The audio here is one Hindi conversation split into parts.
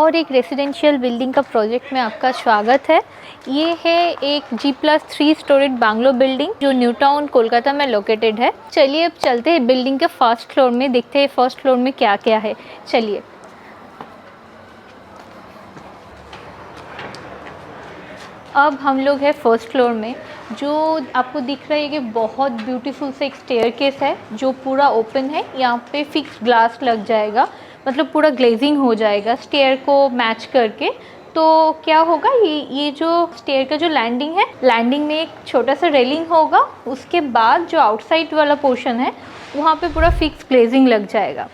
और एक रेसिडेंशियल बिल्डिंग का प्रोजेक्ट में आपका स्वागत है। ये है एक G+3 स्टोरेज बांग्लो बिल्डिंग जो न्यू टाउन कोलकाता में लोकेटेड है। चलिए अब चलते हैं बिल्डिंग के फर्स्ट फ्लोर में, देखते हैं फर्स्ट फ्लोर में क्या क्या है। चलिए। अब हम लोग हैं फर्स्ट फ्लोर में। जो आपको दिख रहा है कि बहुत ब्यूटीफुल से एक स्टेयरकेस है जो पूरा ओपन है। यहाँ पे फिक्स ग्लास लग जाएगा, मतलब पूरा ग्लेजिंग हो जाएगा स्टेयर को मैच करके। तो क्या होगा, ये जो स्टेयर का जो लैंडिंग है, लैंडिंग में एक छोटा सा रेलिंग होगा। उसके बाद जो आउटसाइड वाला पोर्शन है वहाँ पे पूरा फिक्स ग्लेजिंग लग जाएगा।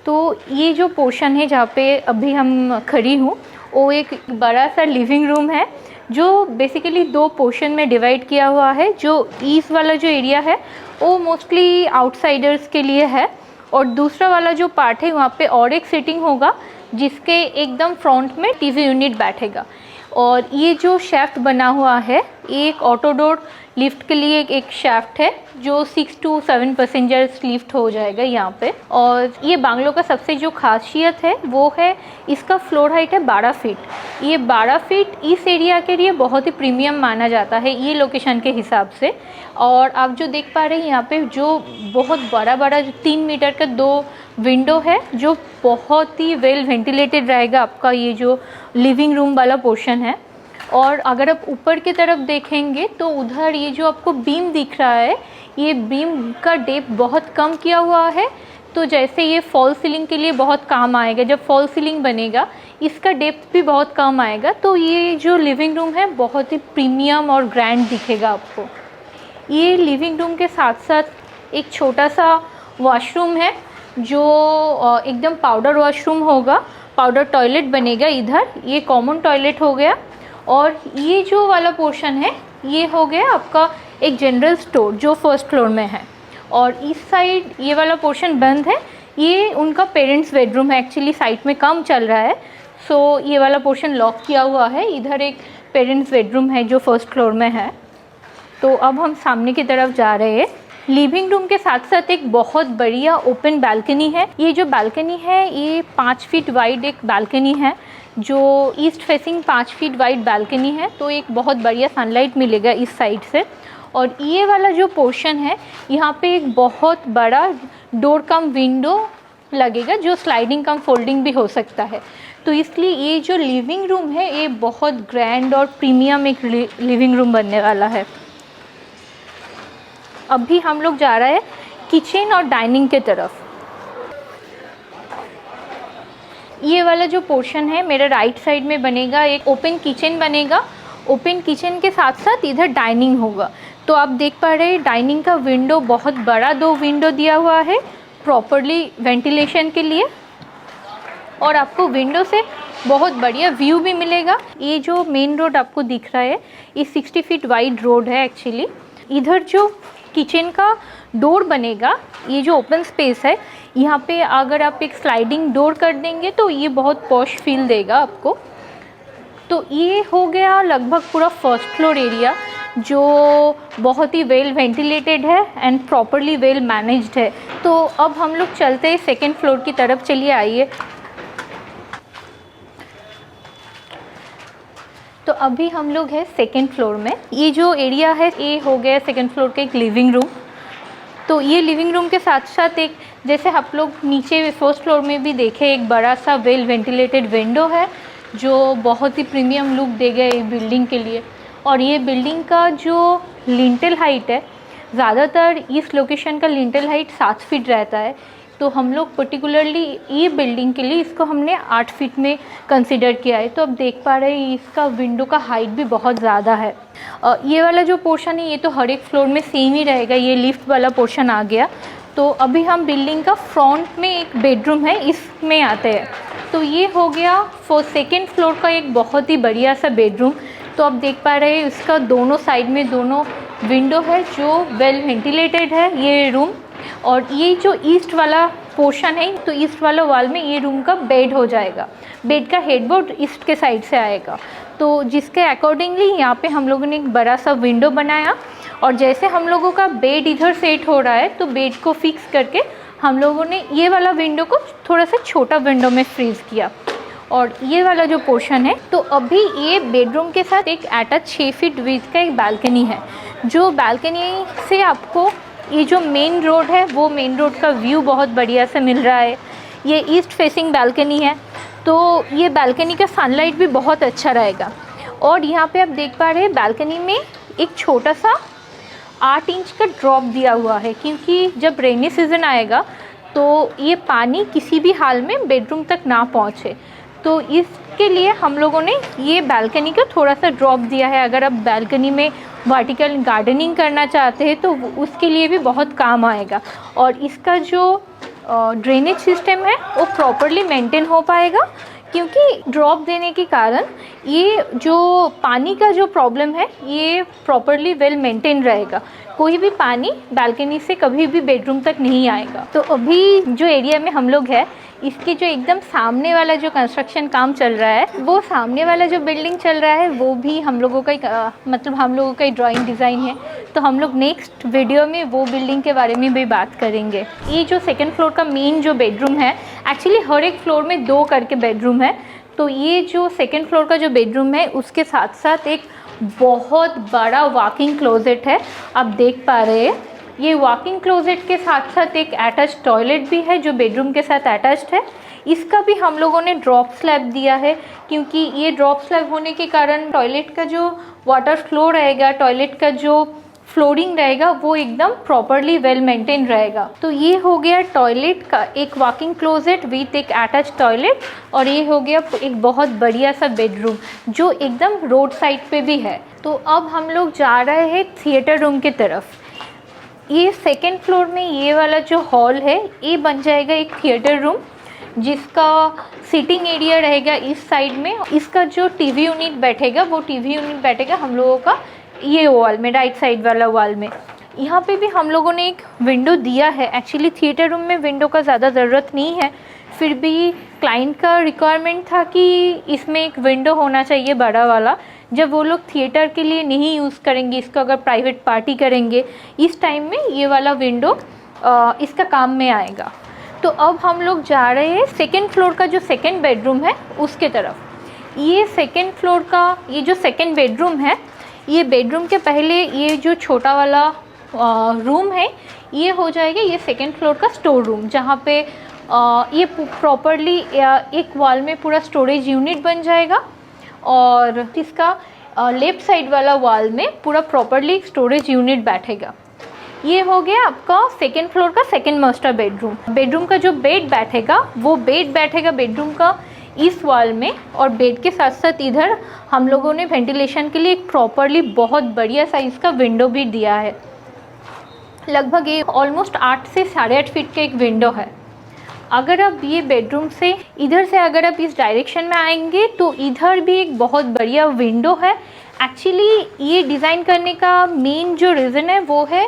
तो ये जो पोर्शन है जहाँ पे अभी हम खड़ी हूँ वो एक बड़ा सा लिविंग रूम है जो बेसिकली दो पोर्शन में डिवाइड किया हुआ है। जो ईस्ट वाला जो एरिया है वो मोस्टली आउटसाइडर्स के लिए है और दूसरा वाला जो पार्ट है वहाँ पे और एक सीटिंग होगा जिसके एकदम फ्रंट में टीवी यूनिट बैठेगा। और ये जो शेफ्ट बना हुआ है ये एक ऑटो डोर लिफ्ट के लिए एक शेफ्ट है जो 6 to 7 पैसेंजर्स लिफ्ट हो जाएगा यहाँ पे। और ये बांग्लो का सबसे जो खासियत है वो है इसका फ्लोर हाइट है 12 फीट। ये 12 फीट इस एरिया के लिए बहुत ही प्रीमियम माना जाता है ये लोकेशन के हिसाब से। और आप जो देख पा रहे हैं यहाँ पे जो बहुत बड़ा जो 3 मीटर का 2 विंडो है जो बहुत ही वेल वेंटिलेटेड रहेगा आपका ये जो लिविंग रूम वाला पोर्शन है। और अगर आप ऊपर की तरफ देखेंगे तो उधर ये जो आपको बीम दिख रहा है ये बीम का डेप्थ बहुत कम किया हुआ है। तो जैसे ये फॉल सीलिंग के लिए बहुत काम आएगा, जब फॉल सीलिंग बनेगा इसका डेप्थ भी बहुत कम आएगा। तो ये जो लिविंग रूम है बहुत ही प्रीमियम और ग्रैंड दिखेगा आपको। ये लिविंग रूम के साथ साथ एक छोटा सा वॉशरूम है जो एकदम पाउडर वॉशरूम होगा, पाउडर टॉयलेट बनेगा इधर। ये कॉमन टॉयलेट हो गया। और ये जो वाला पोर्शन है ये हो गया आपका एक जनरल स्टोर जो फर्स्ट फ्लोर में है। और इस साइड ये वाला पोर्शन बंद है, ये उनका पेरेंट्स बेडरूम है। एक्चुअली साइट में काम चल रहा है सो ये वाला पोर्शन लॉक किया हुआ है। इधर एक पेरेंट्स बेडरूम है जो फर्स्ट फ्लोर में है। तो अब हम सामने की तरफ जा रहे हैं। लिविंग रूम के साथ साथ एक बहुत बढ़िया ओपन बालकनी है। ये जो बालकनी है ये 5 फीट वाइड एक बालकनी है जो east facing 5 feet wide balcony है। तो एक बहुत बढ़िया सनलाइट मिलेगा इस साइड से। और ये वाला जो पोर्शन है यहाँ पे एक बहुत बड़ा डोर कम विंडो लगेगा जो स्लाइडिंग कम फोल्डिंग भी हो सकता है। तो इसलिए ये जो लिविंग रूम है ये बहुत ग्रैंड और प्रीमियम एक लिविंग रूम बनने वाला है। अभी हम लोग जा रहे हैं किचन और डाइनिंग के तरफ। ये वाला जो पोर्शन है मेरे राइट साइड में बनेगा, एक ओपन किचन बनेगा। ओपन किचन के साथ साथ इधर डाइनिंग होगा। तो आप देख पा रहे हैं डाइनिंग का विंडो बहुत बड़ा 2 विंडो दिया हुआ है प्रॉपरली वेंटिलेशन के लिए। और आपको विंडो से बहुत बढ़िया व्यू भी मिलेगा। ये जो मेन रोड आपको दिख रहा है ये 60 फीट वाइड रोड है एक्चुअली। इधर जो किचन का डोर बनेगा, ये जो ओपन स्पेस है यहाँ पे अगर आप एक स्लाइडिंग डोर कर देंगे तो ये बहुत पॉश फील देगा आपको। तो ये हो गया लगभग पूरा फर्स्ट फ्लोर एरिया जो बहुत ही वेल वेंटिलेटेड है एंड प्रॉपरली वेल मैनेज्ड है। तो अब हम लोग चलते हैं सेकेंड फ्लोर की तरफ। चलिए आइए। तो अभी हम लोग हैं सेकेंड फ्लोर में। ये जो एरिया है ये हो गया सेकेंड फ्लोर का एक लिविंग रूम। तो ये लिविंग रूम के साथ साथ एक, जैसे आप लोग नीचे फर्स्ट फ्लोर में भी देखे, एक बड़ा सा वेल वेंटिलेटेड विंडो है जो बहुत ही प्रीमियम लुक देगा ये बिल्डिंग के लिए। और ये बिल्डिंग का जो लिंटेल हाइट है, ज़्यादातर इस लोकेशन का लिंटेल हाइट 7 फीट रहता है। तो हम लोग पर्टिकुलरली ये बिल्डिंग के लिए इसको हमने 8 फीट में कंसिडर किया है। तो अब देख पा रहे हैं इसका विंडो का हाइट भी बहुत ज़्यादा है। ये वाला जो पोर्शन है ये तो हर एक फ्लोर में सेम ही रहेगा। ये लिफ्ट वाला पोर्शन आ गया। तो अभी हम बिल्डिंग का फ्रंट में एक बेडरूम है इसमें आते हैं। तो ये हो गया सेकेंड फ्लोर का एक बहुत ही बढ़िया सा बेडरूम। तो आप देख पा रहे हैं इसका दोनों साइड में दोनों विंडो है जो वेल वेंटिलेटेड है ये रूम। और ये जो ईस्ट वाला पोर्शन है तो ईस्ट वाला वॉल में ये रूम का बेड हो जाएगा। बेड का हेडबोर्ड ईस्ट के साइड से आएगा। तो जिसके अकॉर्डिंगली यहाँ पे हम लोगों ने एक बड़ा सा विंडो बनाया। और जैसे हम लोगों का बेड इधर सेट हो रहा है तो बेड को फिक्स करके हम लोगों ने ये वाला विंडो को थोड़ा सा छोटा विंडो में फ्रीज़ किया। और ये वाला जो पोर्शन है, तो अभी ये बेडरूम के साथ एक अटैच 6 फीट विड्थ का एक बालकनी है। जो बालकनी से आपको ये जो मेन रोड है वो मेन रोड का व्यू बहुत बढ़िया से मिल रहा है। ये ईस्ट फेसिंग बालकनी है, तो ये बालकनी का सनलाइट भी बहुत अच्छा रहेगा। और यहाँ पे आप देख पा रहे हैं बालकनी में एक छोटा सा 8 इंच का ड्रॉप दिया हुआ है, क्योंकि जब रेनी सीज़न आएगा तो ये पानी किसी भी हाल में बेडरूम तक ना पहुँचे, तो इसके लिए हम लोगों ने ये बालकनी का थोड़ा सा ड्रॉप दिया है। अगर आप बालकनी में वर्टिकल गार्डनिंग करना चाहते हैं तो उसके लिए भी बहुत काम आएगा। और इसका जो ड्रेनेज सिस्टम है वो प्रॉपरली मेंटेन हो पाएगा, क्योंकि ड्रॉप देने के कारण ये जो पानी का जो प्रॉब्लम है ये प्रॉपरली वेल मेंटेन रहेगा। कोई भी पानी बालकनी से कभी भी बेडरूम तक नहीं आएगा। तो अभी जो एरिया में हम लोग हैं, इसके जो एकदम सामने वाला जो कंस्ट्रक्शन काम चल रहा है, वो सामने वाला जो बिल्डिंग चल रहा है वो भी हम लोगों का मतलब हम लोगों का ड्राइंग डिज़ाइन है। तो हम लोग नेक्स्ट वीडियो में वो बिल्डिंग के बारे में भी बात करेंगे। ये जो सेकेंड फ्लोर का मेन जो बेडरूम है, एक्चुअली हर एक फ्लोर में 2 करके बेडरूम है। तो ये जो सेकेंड फ्लोर का जो बेडरूम है उसके साथ साथ एक बहुत बड़ा वॉकिंग क्लोजेट है। आप देख पा रहे हैं ये वॉकिंग क्लोजेट के साथ साथ एक अटैच टॉयलेट भी है जो बेडरूम के साथ अटैच्ड है। इसका भी हम लोगों ने ड्रॉप स्लैब दिया है, क्योंकि ये ड्रॉप स्लैब होने के कारण टॉयलेट का जो वाटर फ्लो रहेगा, टॉयलेट का जो फ्लोरिंग रहेगा वो एकदम प्रॉपरली वेल मेंटेन रहेगा। तो ये हो गया टॉयलेट का एक वॉकिंग क्लोजेट विथ एक अटैच टॉयलेट, और ये हो गया एक बहुत बढ़िया सा बेडरूम जो एकदम रोड साइड पे भी है। तो अब हम लोग जा रहे हैं थिएटर रूम की तरफ। ये सेकेंड फ्लोर में ये वाला जो हॉल है ये बन जाएगा एक थिएटर रूम, जिसका सिटिंग एरिया रहेगा इस साइड में। इसका जो टीवी यूनिट बैठेगा वो टीवी यूनिट बैठेगा हम लोगों का ये वॉल में, राइट साइड वाला वॉल में। यहाँ पे भी हम लोगों ने एक विंडो दिया है। एक्चुअली थिएटर रूम में विंडो का ज़्यादा ज़रूरत नहीं है, फिर भी क्लाइंट का रिक्वायरमेंट था कि इसमें एक विंडो होना चाहिए बड़ा वाला। जब वो लोग थिएटर के लिए नहीं यूज़ करेंगे इसको, अगर प्राइवेट पार्टी करेंगे, इस टाइम में ये वाला विंडो इसका काम में आएगा। तो अब हम लोग जा रहे हैं सेकेंड फ्लोर का जो सेकेंड बेडरूम है उसके तरफ। ये सेकेंड फ्लोर का ये जो सेकेंड बेडरूम है, ये बेडरूम के पहले ये जो छोटा वाला रूम है ये हो जाएगा ये सेकेंड फ्लोर का स्टोर रूम, जहाँ पे ये प्रॉपरली एक वॉल में पूरा स्टोरेज यूनिट बन जाएगा, और इसका लेफ़्ट साइड वाला वॉल में पूरा प्रॉपरली स्टोरेज यूनिट बैठेगा। ये हो गया आपका सेकेंड फ्लोर का सेकेंड मास्टर बेडरूम। बेडरूम का जो बेड बैठेगा वो बेड बैठेगा बेडरूम का इस वॉल में, और बेड के साथ साथ इधर हम लोगों ने वेंटिलेशन के लिए एक प्रॉपरली बहुत बढ़िया साइज़ का विंडो भी दिया है। लगभग ये ऑलमोस्ट 8 से 8.5 फीट का एक विंडो है। अगर आप ये बेडरूम से इधर से अगर आप इस डायरेक्शन में आएंगे तो इधर भी एक बहुत बढ़िया विंडो है। एक्चुअली ये डिज़ाइन करने का मेन जो रीज़न है वो है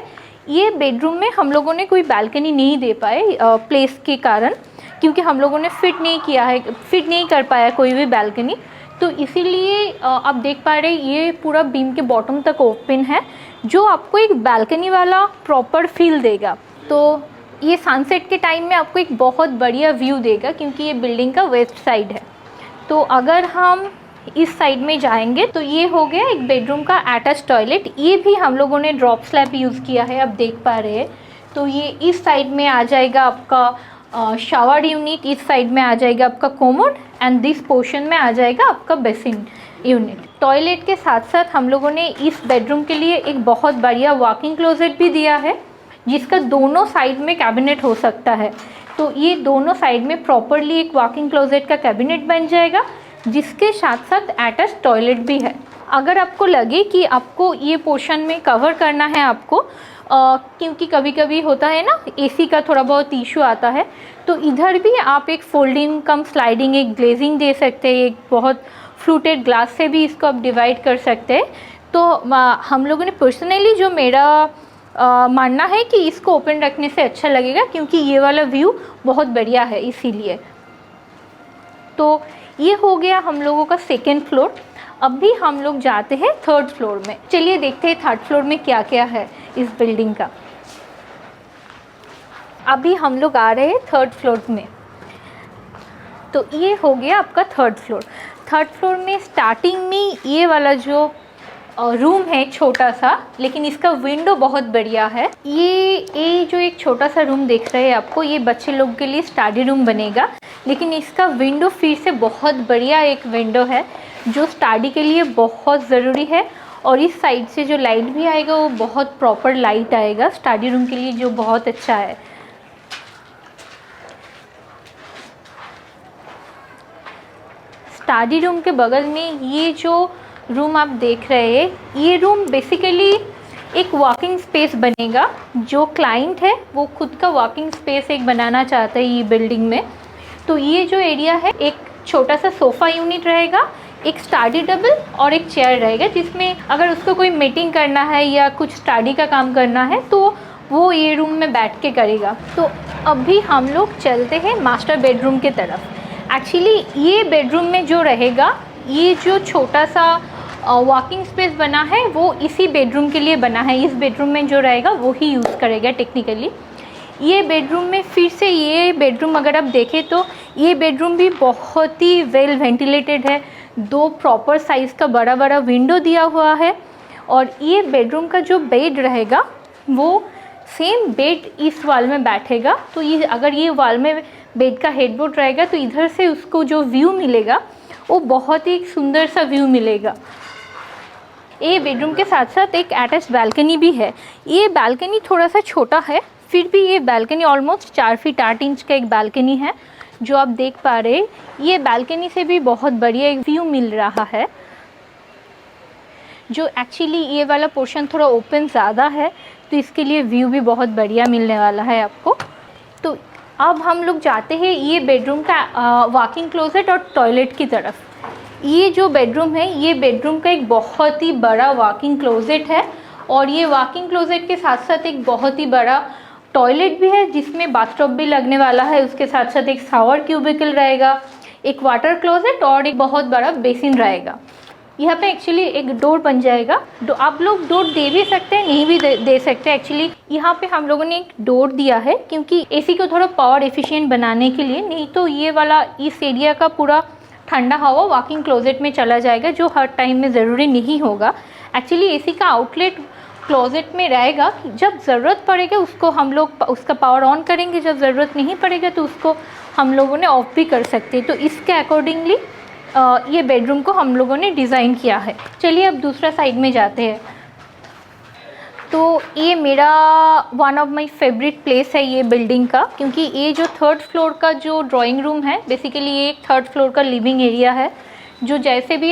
ये बेडरूम में हम लोगों ने कोई बालकनी नहीं दे पाए प्लेस के कारण, क्योंकि हम लोगों ने फिट नहीं कर पाया कोई भी बालकनी। तो इसीलिए आप देख पा रहे ये पूरा बीम के बॉटम तक ओपन है, जो आपको एक बालकनी वाला प्रॉपर फील देगा। तो ये सनसेट के टाइम में आपको एक बहुत बढ़िया व्यू देगा, क्योंकि ये बिल्डिंग का वेस्ट साइड है। तो अगर हम इस साइड में जाएंगे तो ये हो गया एक बेडरूम का अटैच टॉयलेट। ये भी हम लोगों ने ड्रॉप स्लैब यूज़ किया है, आप देख पा रहे हैं। तो ये इस साइड में आ जाएगा आपका शावर यूनिट, इस साइड में आ जाएगा आपका कोमोड, एंड दिस पोर्शन में आ जाएगा आपका बेसिन यूनिट। टॉयलेट के साथ साथ हम लोगों ने इस बेडरूम के लिए एक बहुत बढ़िया वॉकिंग क्लोजेट भी दिया है, जिसका दोनों साइड में कैबिनेट हो सकता है। तो ये दोनों साइड में प्रॉपरली एक वॉकिंग क्लोजेट का कैबिनेट बन जाएगा, जिसके साथ साथ अटैच टॉयलेट भी है। अगर आपको लगे कि आपको ये पोर्शन में कवर करना है आपको, क्योंकि कभी कभी होता है ना एसी का थोड़ा बहुत इशू आता है, तो इधर भी आप एक फोल्डिंग कम स्लाइडिंग एक ग्लेजिंग दे सकते हैं। एक बहुत फ्लूटेड ग्लास से भी इसको आप डिवाइड कर सकते हैं। तो हम लोगों ने पर्सनली जो मेरा मानना है कि इसको ओपन रखने से अच्छा लगेगा, क्योंकि ये वाला व्यू बहुत बढ़िया है इसीलिए। तो ये हो गया हम लोगों का सेकेंड फ्लोर। अब भी हम लोग जाते हैं थर्ड फ्लोर में। चलिए देखते हैं थर्ड फ्लोर में क्या क्या है इस बिल्डिंग का। अभी हम लोग आ रहे हैं थर्ड फ्लोर में। तो ये हो गया आपका थर्ड फ्लोर। थर्ड फ्लोर में स्टार्टिंग में ये वाला जो रूम है छोटा सा, लेकिन इसका विंडो बहुत बढ़िया है। ये जो एक छोटा सा रूम देख रहे हैं आपको, ये बच्चे लोग के लिए स्टडी रूम बनेगा, लेकिन इसका विंडो फिर से बहुत बढ़िया एक विंडो है जो स्टडी के लिए बहुत ज़रूरी है। और इस साइड से जो लाइट भी आएगा वो बहुत प्रॉपर लाइट आएगा स्टडी रूम के लिए, जो बहुत अच्छा है। स्टडी रूम के बगल में ये जो रूम आप देख रहे हैं, ये रूम बेसिकली एक वॉकिंग स्पेस बनेगा। जो क्लाइंट है वो खुद का वॉकिंग स्पेस एक बनाना चाहता है ये बिल्डिंग में। तो ये जो एरिया है, एक छोटा सा सोफ़ा यूनिट रहेगा, एक स्टडी टेबल और एक चेयर रहेगा, जिसमें अगर उसको कोई मीटिंग करना है या कुछ स्टडी का काम करना है तो वो ये रूम में बैठ के करेगा। तो अभी हम लोग चलते हैं मास्टर बेडरूम के तरफ। एक्चुअली ये बेडरूम में जो रहेगा, ये जो छोटा सा वॉकिंग स्पेस बना है वो इसी बेडरूम के लिए बना है। इस बेडरूम में जो रहेगा वो ही यूज़ करेगा टेक्निकली। ये बेडरूम में फिर से ये बेडरूम अगर आप देखें तो ये बेडरूम भी बहुत ही वेल वेंटिलेटेड है। 2 प्रॉपर साइज़ का बड़ा बड़ा विंडो दिया हुआ है। और ये बेडरूम का जो बेड रहेगा वो सेम बेड इस वॉल में बैठेगा। तो ये अगर ये वॉल में बेड का हेडबोर्ड रहेगा तो इधर से उसको जो व्यू मिलेगा वो बहुत ही सुंदर सा व्यू मिलेगा। ये बेडरूम के साथ साथ एक अटैच बालकनी भी है। ये बालकनी थोड़ा सा छोटा है, फिर भी ये बालकनी ऑलमोस्ट 4 फीट 8 इंच का एक बालकनी है जो आप देख पा रहे हैं। ये बालकनी से भी बहुत बढ़िया एक व्यू मिल रहा है। जो एक्चुअली ये वाला पोर्शन थोड़ा ओपन ज़्यादा है तो इसके लिए व्यू भी बहुत बढ़िया मिलने वाला है आपको। तो अब हम लोग जाते हैं ये बेडरूम का वॉकिंग क्लोजेट और टॉयलेट की तरफ। ये जो बेडरूम है, ये बेडरूम का एक बहुत ही बड़ा वॉकिंग क्लोजेट है और ये वॉकिंग क्लोजेट के साथ साथ एक बहुत ही बड़ा टॉयलेट भी है जिसमें बाथटब भी लगने वाला है। उसके साथ साथ एक शावर क्यूबिकल रहेगा, एक वाटर क्लोजेट और एक बहुत बड़ा बेसिन रहेगा। यहाँ पे एक्चुअली एक डोर बन जाएगा। आप लोग डोर दे भी सकते हैं, नहीं भी दे सकते। एक्चुअली यहाँ पे हम लोगों ने एक डोर दिया है क्योंकि एसी को थोड़ा पावर एफिशिएंट बनाने के लिए, नहीं तो ये वाला इस एरिया का पूरा ठंडा हवा वॉकिंग क्लोजेट में चला जाएगा, जो हर टाइम में ज़रूरी नहीं होगा। एक्चुअली एसी का आउटलेट क्लोजेट में रहेगा, जब ज़रूरत पड़ेगा उसको हम लोग उसका पावर ऑन करेंगे, जब ज़रूरत नहीं पड़ेगा तो उसको हम लोगों ने ऑफ भी कर सकते हैं। तो इसके अकॉर्डिंगली ये बेडरूम को हम लोगों ने डिज़ाइन किया है। चलिए अब दूसरा साइड में जाते हैं। तो ये मेरा one of my favourite place है ये बिल्डिंग का, क्योंकि ये जो थर्ड फ्लोर का जो ड्राइंग रूम है, बेसिकली ये एक थर्ड फ्लोर का लिविंग एरिया है। जो जैसे भी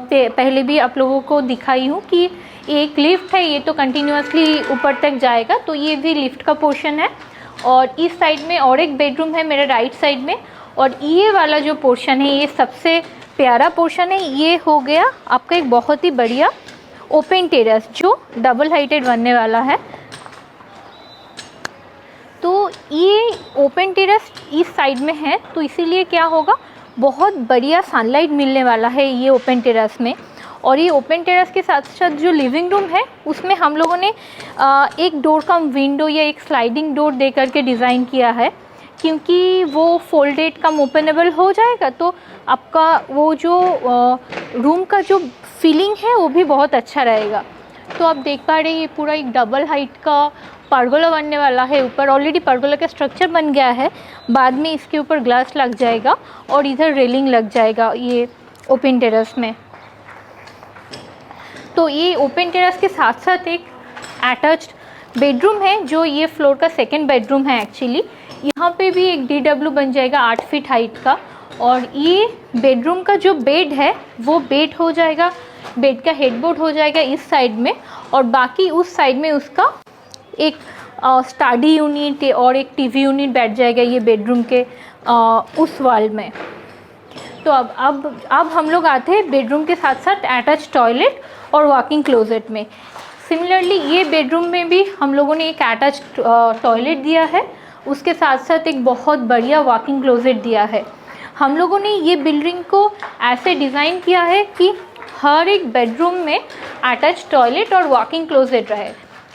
पहले भी आप लोगों को दिखाई हूँ कि एक लिफ्ट है, ये तो कंटिन्यूसली ऊपर तक जाएगा, तो ये भी लिफ्ट का पोर्शन है। और इस साइड में और एक बेडरूम है मेरे राइट साइड में, और ये वाला जो पोर्शन है ये सबसे प्यारा पोर्शन है। ये हो गया आपका एक बहुत ही बढ़िया ओपन टेरेस जो डबल हाइटेड बनने वाला है। तो ये ओपन टेरेस इस साइड में है, तो इसीलिए क्या होगा, बहुत बढ़िया सनलाइट मिलने वाला है ये ओपन टेरेस में। और ये ओपन टेरेस के साथ साथ जो लिविंग रूम है उसमें हम लोगों ने एक डोर कम विंडो या एक स्लाइडिंग डोर दे करके डिज़ाइन किया है, क्योंकि वो फोल्डेड कम ओपनेबल हो जाएगा तो आपका वो जो रूम का जो फीलिंग है वो भी बहुत अच्छा रहेगा। तो आप देख पा रहे हैं ये पूरा एक डबल हाइट का परगोला बनने वाला है। ऊपर ऑलरेडी परगोला का स्ट्रक्चर बन गया है, बाद में इसके ऊपर ग्लास लग जाएगा और इधर रेलिंग लग जाएगा ये ओपन टेरेस में। तो ये ओपन टेरेस के साथ साथ एक अटैच्ड बेडरूम है जो ये फ्लोर का सेकेंड बेडरूम है। एक्चुअली यहाँ पे भी एक DW बन जाएगा 8 फीट हाइट का। और ये बेडरूम का जो बेड है वो बेड हो जाएगा, बेड का हेडबोर्ड हो जाएगा इस साइड में, और बाकी उस साइड में उसका एक स्टडी यूनिट और एक टीवी यूनिट बैठ जाएगा ये बेडरूम के उस वॉल में। तो अब हम लोग आते हैं बेडरूम के साथ साथ अटैच टॉयलेट और वॉकिंग क्लोजेट में। सिमिलरली ये बेडरूम में भी हम लोगों ने एक अटैच टॉयलेट दिया है, उसके साथ साथ एक बहुत बढ़िया वॉकिंग क्लोजेट दिया है। हम लोगों ने ये बिल्डिंग को ऐसे डिज़ाइन किया है कि हर एक बेडरूम में अटैच टॉयलेट और वॉकिंग क्लोजेट रहे।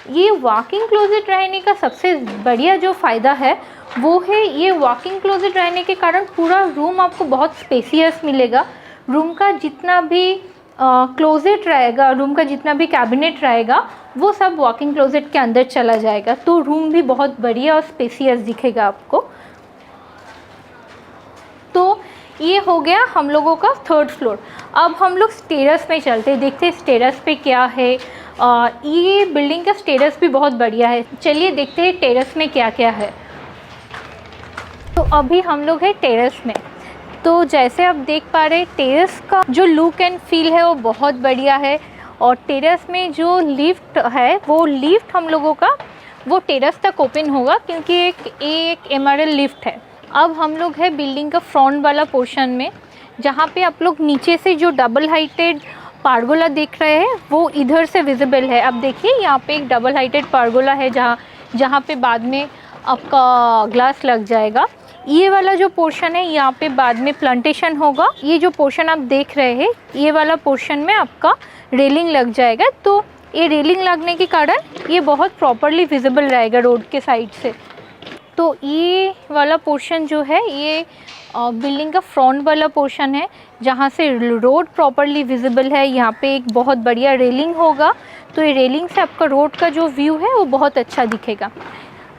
ये वॉक-इन क्लोजेट रहने का सबसे बढ़िया जो फ़ायदा है वो है, ये वॉक-इन क्लोजेट रहने के कारण पूरा रूम आपको बहुत स्पेसियस मिलेगा। रूम का जितना भी क्लोजेट रहेगा, रूम का जितना भी कैबिनेट रहेगा, वो सब वॉक-इन क्लोजेट के अंदर चला जाएगा, तो रूम भी बहुत बढ़िया और स्पेसियस दिखेगा आपको। तो ये हो गया हम लोगों का थर्ड फ्लोर। अब हम लोग स्टेयर्स में चलते हैं, देखते हैं स्टेयर्स पे क्या है। ये बिल्डिंग का स्टेयर्स भी बहुत बढ़िया है। चलिए देखते हैं टेरेस में क्या क्या है। तो अभी हम लोग हैं टेरेस में। तो जैसे आप देख पा रहे हैं, टेरेस का जो लुक एंड फील है वो बहुत बढ़िया है। और टेरेस में जो लिफ्ट है, वो लिफ्ट हम लोगों का वो टेरेस तक ओपन होगा, क्योंकि एक एमआरएल लिफ्ट है। अब हम लोग है बिल्डिंग का फ्रंट वाला पोर्शन में, जहाँ पे आप लोग नीचे से जो डबल हाइटेड पारगोला देख रहे हैं वो इधर से विजिबल है। अब देखिए यहाँ पे एक डबल हाइटेड पारगोला है, जहाँ पे बाद में आपका ग्लास लग जाएगा। ये वाला जो पोर्शन है यहाँ पे बाद में प्लांटेशन होगा। ये जो पोर्शन आप देख रहे हैं, ये वाला पोर्शन में आपका रेलिंग लग जाएगा। तो ये रेलिंग लगने के कारण ये बहुत प्रॉपरली विजिबल रहेगा रोड के साइड से। तो ये वाला पोर्शन जो है ये बिल्डिंग का फ्रंट वाला पोर्शन है, जहाँ से रोड प्रॉपरली विजिबल है। यहाँ पे एक बहुत बढ़िया रेलिंग होगा, तो ये रेलिंग से आपका रोड का जो व्यू है वो बहुत अच्छा दिखेगा।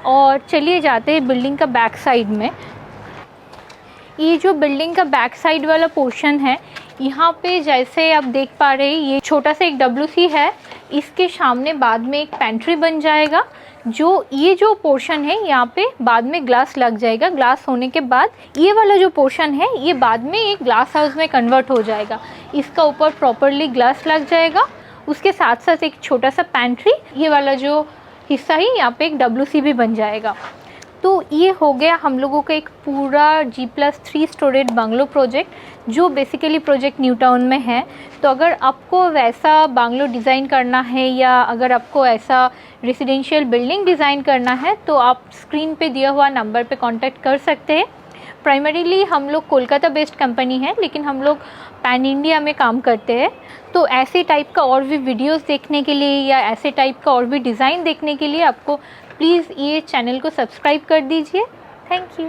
और चलिए जाते हैं बिल्डिंग का बैक साइड में। ये जो बिल्डिंग का बैक साइड वाला पोर्शन है, यहाँ पे जैसे आप देख पा रहे हैं, ये छोटा सा एक WC है। इसके सामने बाद में एक पेंट्री बन जाएगा। ये जो पोर्शन है यहाँ पे बाद में ग्लास लग जाएगा। ग्लास होने के बाद ये वाला जो पोर्शन है ये बाद में एक ग्लास हाउस में कन्वर्ट हो जाएगा। इसका ऊपर प्रॉपरली ग्लास लग जाएगा, उसके साथ साथ एक छोटा सा पेंट्री, ये वाला जो हिस्सा ही यहाँ पे एक WC भी बन जाएगा। तो ये हो गया हम लोगों का एक पूरा G+3 स्टोरेज बंगलो प्रोजेक्ट, जो बेसिकली प्रोजेक्ट न्यू टाउन में है। तो अगर आपको वैसा बंगलो डिज़ाइन करना है या अगर आपको ऐसा रेसिडेंशियल बिल्डिंग डिज़ाइन करना है, तो आप स्क्रीन पे दिया हुआ नंबर पे कांटेक्ट कर सकते हैं। प्राइमरीली हम लोग कोलकाता बेस्ड कंपनी है, लेकिन हम लोग पैन इंडिया में काम करते हैं। तो ऐसे टाइप का और भी वीडियोस देखने के लिए या ऐसे टाइप का और भी डिज़ाइन देखने के लिए आपको प्लीज़ ये चैनल को सब्सक्राइब कर दीजिए। Thank you.